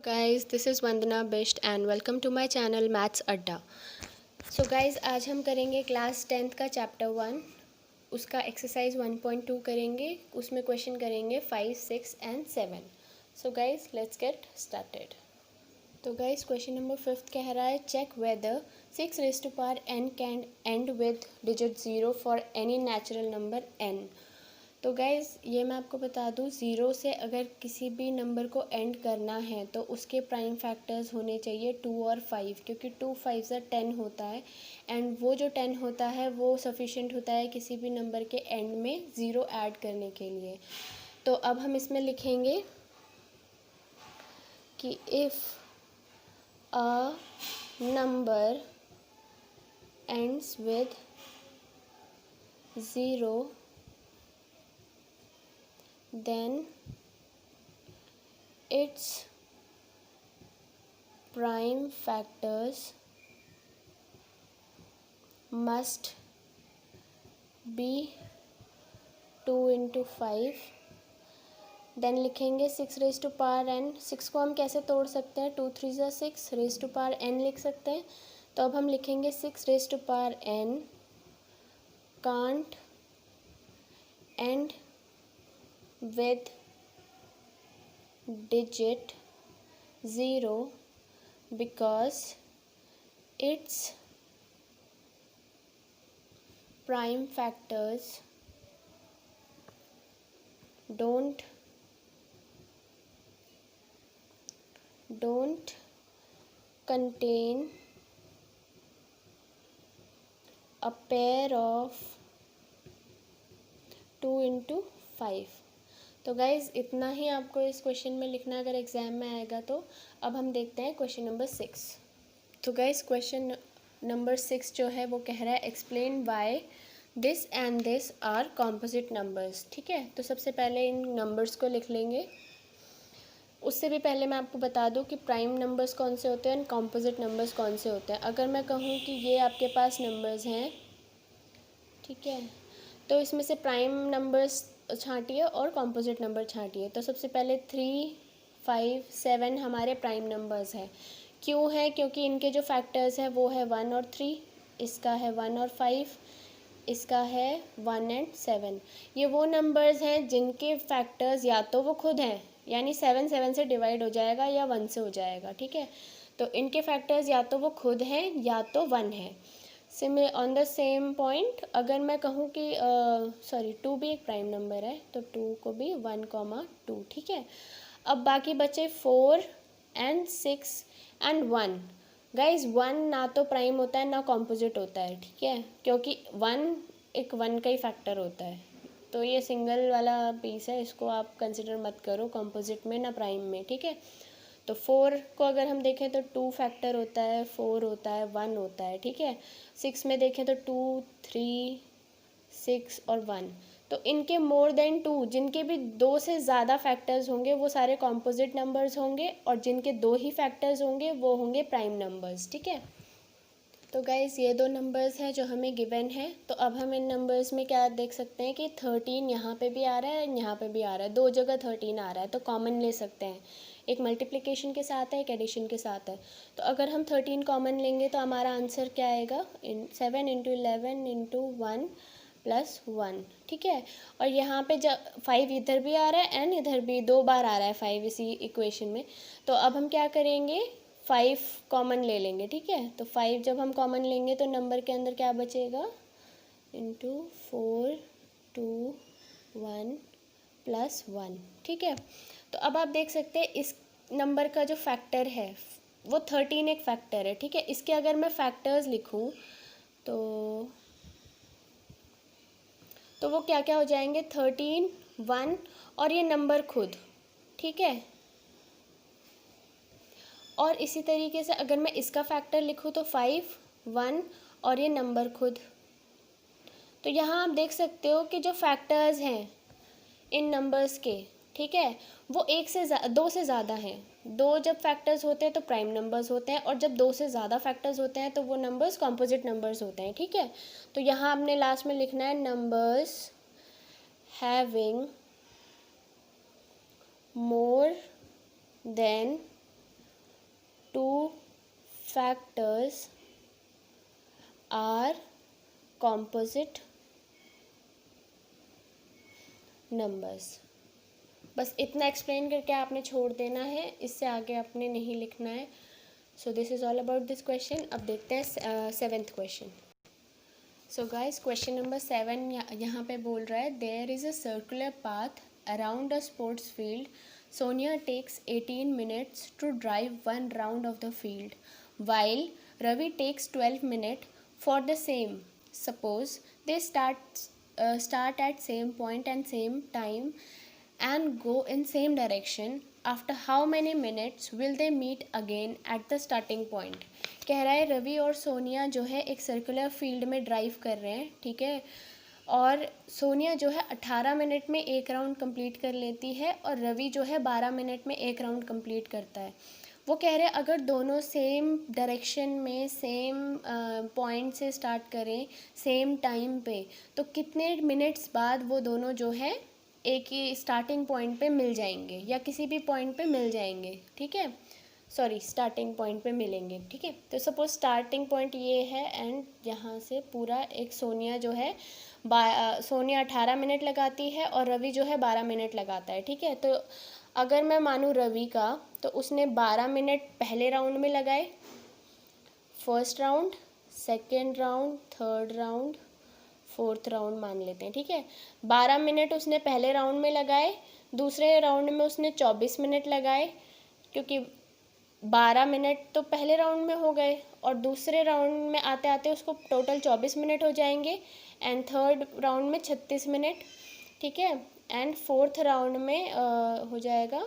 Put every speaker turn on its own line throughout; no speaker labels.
Guys, this is Vandana Bisht and welcome to my channel maths Adda. So guys, आज हम करेंगे class 10th का chapter 1, उसका एक्सरसाइज 1.2 करेंगे। उसमें क्वेश्चन करेंगे 5, 6 and 7। So guys, let's get started. तो गाइस, क्वेश्चन नंबर 5 कह रहा है check whether 6 raise to power n can end with digit 0 for any natural number n। तो गाइज़, ये मैं आपको बता दूँ, ज़ीरो से अगर किसी भी नंबर को एंड करना है तो उसके प्राइम फैक्टर्स होने चाहिए 2 और 5, क्योंकि 2 5 से 10 होता है एंड वो जो 10 होता है वो सफिशिएंट होता है किसी भी नंबर के एंड में ज़ीरो ऐड करने के लिए। तो अब हम इसमें लिखेंगे कि if a number ends with zero then its prime factors must be 2 into 5। Then लिखेंगे 6 रेज़ टू पावर n। 6 को हम कैसे तोड़ सकते हैं, 2 3 ज़ा 6 रेज़ टू पावर n लिख सकते हैं। तो अब हम लिखेंगे 6 raise to power n can't end with digit 0 because its prime factors don't contain a pair of 2 into 5। तो गाइज़, इतना ही आपको इस क्वेश्चन में लिखना अगर एग्ज़ाम में आएगा तो। अब हम देखते हैं क्वेश्चन नंबर 6। तो गाइज़, क्वेश्चन नंबर 6 जो है वो कह रहा है explain why this and this are composite numbers. ठीक है, तो सबसे पहले इन नंबर्स को लिख लेंगे। उससे भी पहले मैं आपको बता दूं कि प्राइम नंबर्स कौन से होते हैं और कॉम्पोजिट नंबर्स कौन से होते हैं। अगर मैं कहूँ कि ये आपके पास नंबर्स हैं, ठीक है, तो इसमें से प्राइम नंबर्स छांटिए और कॉम्पोजिट नंबर छांटिए। तो सबसे पहले 3 5 7 हमारे प्राइम नंबर्स हैं। क्यों है? क्योंकि इनके जो फैक्टर्स हैं वो है 1 और 3, इसका है 1 और 5, इसका है 1 एंड 7। ये वो नंबर्स हैं जिनके फैक्टर्स या तो वो खुद हैं, यानी 7 7 से डिवाइड हो जाएगा या 1 से हो जाएगा। ठीक है, तो इनके फैक्टर्स या तो वो खुद हैं या तो 1 है। Similar on the same point, अगर मैं कहूँ कि सॉरी 2 भी एक प्राइम नंबर है तो 2 को भी 1, 2। ठीक है, अब बाकी बचे 4 एंड 6 एंड 1। गाइज, 1 ना तो प्राइम होता है ना कॉम्पोजिट होता है। ठीक है, क्योंकि 1 एक 1 का ही फैक्टर होता है, तो ये सिंगल वाला पीस है, इसको आप कंसिडर मत करो कॉम्पोजिट में ना प्राइम में। ठीक है, तो 4 को अगर हम देखें तो 2 फैक्टर होता है, 4 होता है, 1 होता है। ठीक है, 6 में देखें तो 2 3 6 और 1। तो इनके मोर देन 2, जिनके भी 2 से ज़्यादा फैक्टर्स होंगे वो सारे कॉम्पोजिट नंबर्स होंगे, और जिनके 2 ही फैक्टर्स होंगे वो होंगे प्राइम नंबर्स। ठीक है, तो गाइज़, ये दो नंबर्स हैं जो हमें गिवन है। तो अब हम इन नंबर्स में क्या देख सकते हैं कि 13 यहाँ पे भी आ रहा है, यहाँ पे भी आ रहा है, दो जगह 13 आ रहा है, तो कॉमन ले सकते हैं। एक मल्टीप्लिकेशन के साथ है, एक एडिशन के साथ है। तो अगर हम 13 कॉमन लेंगे तो हमारा आंसर क्या आएगा, 7 इंटू 11 इंटू 1 प्लस 1। ठीक है, और यहाँ पे जब 5 इधर भी आ रहा है एंड इधर भी 2 बार आ रहा है 5 इसी इक्वेशन में, तो अब हम क्या करेंगे, 5 कॉमन ले लेंगे। ठीक है, तो 5 जब हम कॉमन लेंगे तो नंबर के अंदर क्या बचेगा, इंटू 4 2 1 प्लस 1। ठीक है, तो अब आप देख सकते हैं इस नंबर का जो फैक्टर है वो 13 एक फैक्टर है। ठीक है, इसके अगर मैं फैक्टर्स लिखूं तो वो क्या क्या हो जाएंगे, 13 1 और ये नंबर खुद। ठीक है, और इसी तरीके से अगर मैं इसका फैक्टर लिखूँ तो 5 1 और ये नंबर खुद। तो यहाँ आप देख सकते हो कि जो फैक्टर्स हैं इन नंबर्स के, ठीक है, वो दो से ज़्यादा हैं। दो जब फैक्टर्स होते हैं तो प्राइम नंबर्स होते हैं, और जब दो से ज़्यादा फैक्टर्स होते हैं तो वो नंबर्स कॉम्पोजिट नंबर्स होते हैं। ठीक है, तो यहाँ आपने लास्ट में लिखना है numbers having more than 2 factors are composite numbers। बस इतना एक्सप्लेन करके आपने छोड़ देना है, इससे आगे आपने नहीं लिखना है। So this is all about this question. अब देखते हैं 7th question. So guys question number 7 यहाँ पे बोल रहा है, there is a circular path around a sports field. Sonia takes 18 minutes to drive one round of the field, while Ravi takes 12 minutes for the same. Suppose they start at same point and same time and go in same direction. After how many minutes will they meet again at the starting point? कह रहा है रवि और सोनिया जो है एक circular field में drive कर रहे हैं, ठीक है, और सोनिया जो है 18 मिनट में एक राउंड कंप्लीट कर लेती है और रवि जो है 12 मिनट में एक राउंड कंप्लीट करता है। वो कह रहे हैं अगर दोनों सेम डायरेक्शन में सेम पॉइंट से स्टार्ट करें सेम टाइम पे, तो कितने मिनट्स बाद वो दोनों जो है एक ही स्टार्टिंग पॉइंट पे मिल जाएंगे या किसी भी पॉइंट पे मिल जाएंगे, ठीक है, सॉरी स्टार्टिंग पॉइंट पे मिलेंगे, ठीक है। तो सपोज स्टार्टिंग पॉइंट ये है एंड यहाँ से पूरा एक सोनिया जो है सोनिया 18 मिनट लगाती है और रवि जो है 12 मिनट लगाता है, ठीक है। तो अगर मैं मानूँ रवि का, तो उसने 12 मिनट पहले राउंड में लगाए, first round, second round, third round, fourth round मान लेते हैं, ठीक है। 12 मिनट उसने पहले राउंड में लगाए, दूसरे राउंड में उसने 24 मिनट लगाए, क्योंकि 12 मिनट तो पहले राउंड में हो गए और दूसरे राउंड में आते आते उसको टोटल 24 मिनट हो जाएंगे, एंड थर्ड राउंड में 36 मिनट, ठीक है, एंड फोर्थ राउंड में हो जाएगा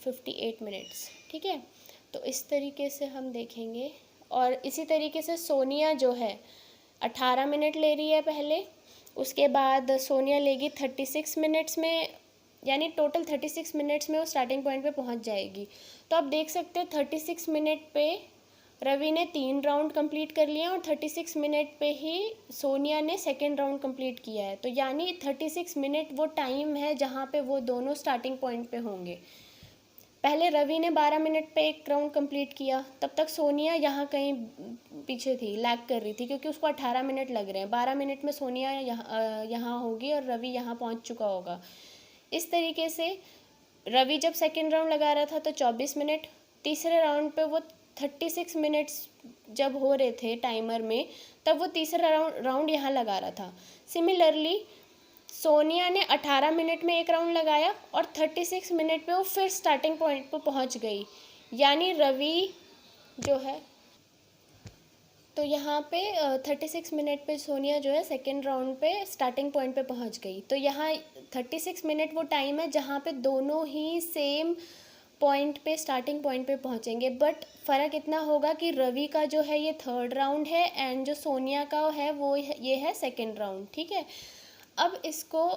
58 मिनट्स, ठीक है। तो इस तरीके से हम देखेंगे। और इसी तरीके से सोनिया जो है 18 मिनट ले रही है पहले, उसके बाद सोनिया लेगी 36 मिनट्स में, यानी टोटल 36 मिनट्स में वो स्टार्टिंग पॉइंट पे पहुंच जाएगी। तो आप देख सकते हैं 36 मिनट पे रवि ने 3 राउंड कंप्लीट कर लिया और 36 मिनट पे ही सोनिया ने सेकेंड राउंड कंप्लीट किया है। तो यानी 36 मिनट वो टाइम है जहाँ पे वो दोनों स्टार्टिंग पॉइंट पे होंगे। पहले रवि ने 12 मिनट पे एक राउंड कंप्लीट किया, तब तक सोनिया यहाँ कहीं पीछे थी, लैग कर रही थी, क्योंकि उसको 18 मिनट लग रहे हैं। 12 मिनट में सोनिया यहाँ होगी और रवि यहाँ पहुँच चुका होगा। इस तरीके से रवि जब सेकेंड राउंड लगा रहा था तो 24 मिनट, तीसरे राउंड पे वो 36 मिनट्स जब हो रहे थे टाइमर में, तब वो तीसरा राउंड यहाँ लगा रहा था। सिमिलरली सोनिया ने 18 मिनट में एक राउंड लगाया और 36 मिनट पे वो फिर स्टार्टिंग पॉइंट पे पहुँच गई, यानी रवि जो है, तो यहाँ पे 36 मिनट पे सोनिया जो है सेकेंड राउंड पे स्टार्टिंग पॉइंट पे पहुँच गई। तो यहाँ 36 मिनट वो टाइम है जहाँ पे दोनों ही सेम पॉइंट पे स्टार्टिंग पॉइंट पे पहुँचेंगे, बट फ़र्क इतना होगा कि रवि का जो है ये थर्ड राउंड है एंड जो सोनिया का है वो ये है सेकेंड राउंड, ठीक है। अब इसको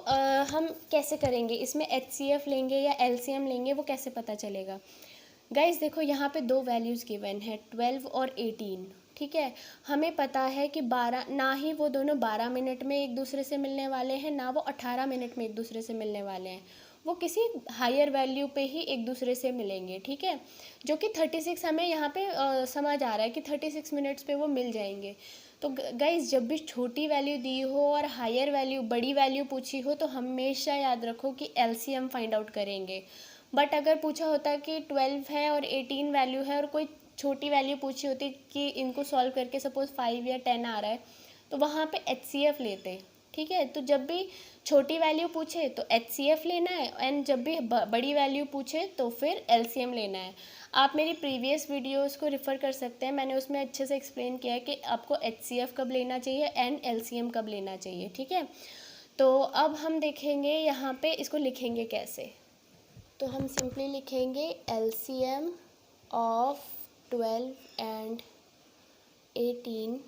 हम कैसे करेंगे, इसमें HCF लेंगे या LCM लेंगे, वो कैसे पता चलेगा। गाइस देखो यहाँ पे दो वैल्यूज़ गिवन है 12 और 18, ठीक है। हमें पता है कि 12, ना ही वो दोनों 12 मिनट में एक दूसरे से मिलने वाले हैं, ना वो 18 मिनट में एक दूसरे से मिलने वाले हैं, वो किसी हायर वैल्यू पे ही एक दूसरे से मिलेंगे, ठीक है। जो कि 36 हमें यहाँ पे समझ आ रहा है कि 36 मिनट्स पे वो मिल जाएंगे। तो गाइस जब भी छोटी वैल्यू दी हो और हायर वैल्यू बड़ी वैल्यू पूछी हो, तो हमेशा याद रखो कि LCM फाइंड आउट करेंगे। बट अगर पूछा होता कि 12 है और 18 वैल्यू है और कोई छोटी वैल्यू पूछी होती कि इनको सॉल्व करके सपोज 5 या 10 आ रहा है, तो वहाँ पे HCF लेते, ठीक है। तो जब भी छोटी वैल्यू पूछे तो HCF लेना है, एंड जब भी बड़ी वैल्यू पूछे तो फिर LCM लेना है। आप मेरी प्रीवियस वीडियोस को रेफ़र कर सकते हैं, मैंने उसमें अच्छे से एक्सप्लेन किया है कि आपको HCF कब लेना चाहिए एंड LCM कब लेना चाहिए, ठीक है। तो अब हम देखेंगे यहाँ पे इसको लिखेंगे कैसे। तो हम सिंपली लिखेंगे LCM ऑफ 12 एंड 18।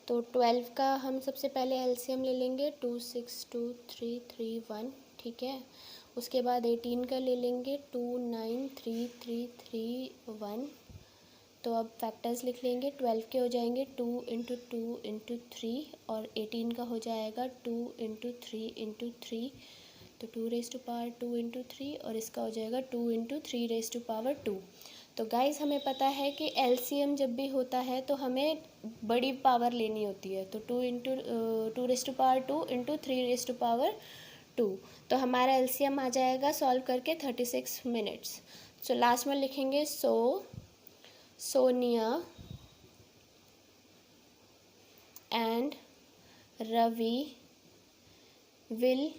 तो 12 का हम सबसे पहले LCM ले लेंगे 2623331, ठीक है। उसके बाद 18 का ले लेंगे 2933331। तो अब फैक्टर्स लिख लेंगे, 12 के हो जाएंगे 2 इंटू 2 इंटू 3 और 18 का हो जाएगा 2 इंटू 3 इंटू 3। तो 2 इंटू 3 और इसका हो जाएगा 2 इंटू 3 तो गाइज़ हमें पता है कि एलसीएम जब भी होता है तो हमें बड़ी पावर लेनी होती है, तो 2 इंटू 3 तो हमारा एलसीएम आ जाएगा सॉल्व करके 36 मिनट्स। सो लास्ट में लिखेंगे Sonia and Ravi will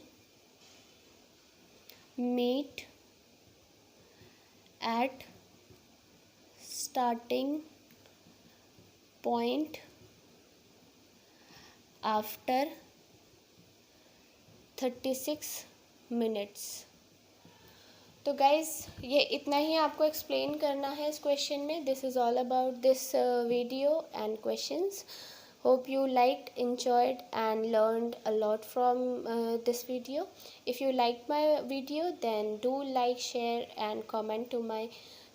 meet at starting point after 36 minutes. तो गाइज़ ये इतना ही आपको एक्सप्लेन करना है इस क्वेश्चन में। This is all about this video and questions. Hope you liked, enjoyed and learned a lot from this video. If you liked my video, then do like, share and comment to my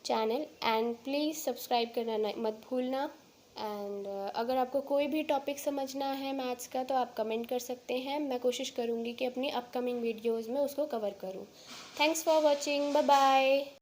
channel and please subscribe करना मत भूलना। And अगर आपको कोई भी topic समझना है maths का तो आप कमेंट कर सकते हैं, मैं कोशिश करूँगी कि अपनी अपकमिंग वीडियोज़ में उसको कवर करूँ। Thanks for watching, bye bye.